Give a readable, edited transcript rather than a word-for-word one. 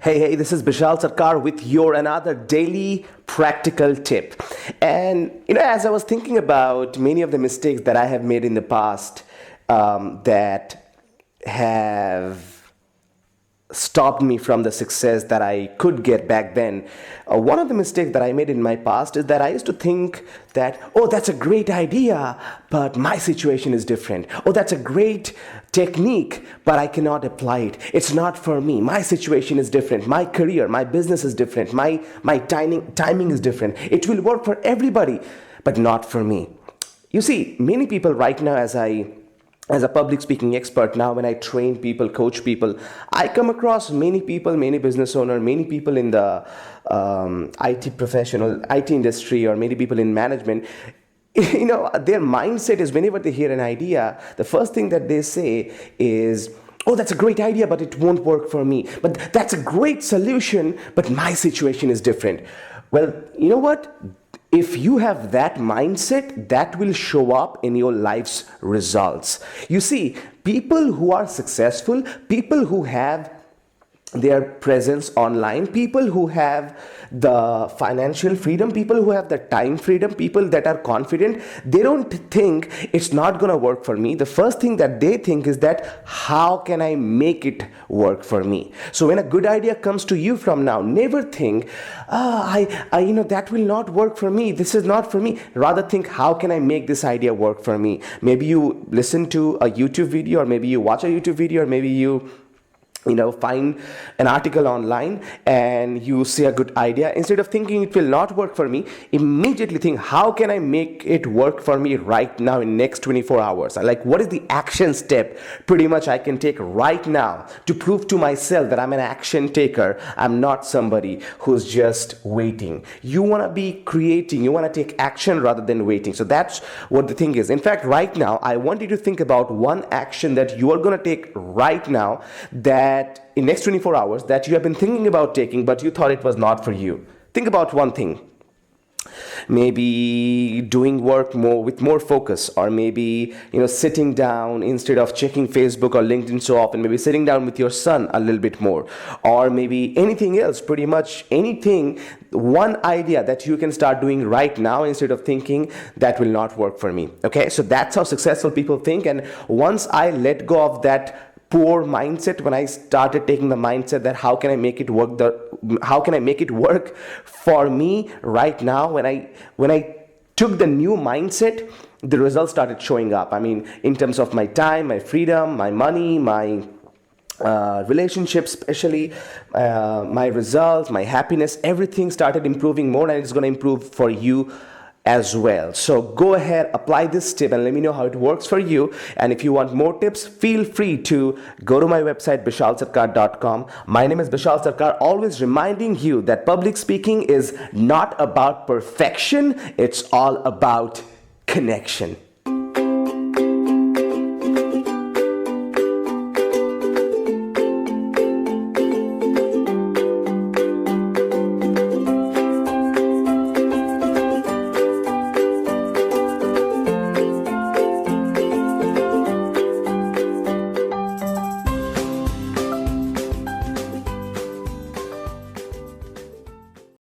Hey, this is Bishal Sarkar with your another daily practical tip. And, as I was thinking about many of the mistakes that I have made in the past that have stopped me from the success that I could get back then. One of the mistakes that I made in my past is that I used to think that, oh, that's a great idea, but my situation is different. Oh, that's a great technique, but I cannot apply it. It's not for me. My situation is different. My career, my business is different. My timing is different. It will work for everybody, but not for me. You see, many people right now, as a public speaking expert, now when I train people, coach people, I come across many people, many business owners, many people in the IT professional, IT industry, or many people in management. Their mindset is whenever they hear an idea, the first thing that they say is, oh, that's a great idea, but it won't work for me. But that's a great solution, but my situation is different. Well, you know what? If you have that mindset, that will show up in your life's results. You see, people who are successful, people who have their presence online, people who have the financial freedom, people who have the time freedom, people that are confident, they don't think it's not going to work for me. The first thing that they think is that, how can I make it work for me? So when a good idea comes to you from now, never think, that will not work for me. This is not for me. Rather think, how can I make this idea work for me? Maybe you listen to a YouTube video, or maybe you watch a YouTube video, or maybe you find an article online and you see a good idea. Instead of thinking it will not work for me, immediately think, how can I make it work for me right now in next 24 hours? Like, what is the action step pretty much I can take right now to prove to myself that I'm an action taker? I'm not somebody who's just waiting. You want to be creating, you want to take action rather than waiting. So that's what the thing is. In fact, right now, I want you to think about one action that you are going to take right now, that in next 24 hours, that you have been thinking about taking, but you thought it was not for you. Think about one thing. Maybe doing work with more focus, or maybe sitting down instead of checking Facebook or LinkedIn so often, maybe sitting down with your son a little bit more, or maybe anything else, pretty much anything, one idea that you can start doing right now instead of thinking that will not work for me. Okay, so that's how successful people think. And once I let go of that poor mindset, when I started taking the mindset that how can I make it work for me right now, when I took the new mindset, the results started showing up. I mean, in terms of my time, my freedom, my money, my relationships, especially my results, my happiness, everything started improving more, and it's going to improve for you as well. So go ahead, apply this tip, and let me know how it works for you. And if you want more tips, feel free to go to my website, bishalsarkar.com. My name is Bishal Sarkar, always reminding you that public speaking is not about perfection, it's all about connection.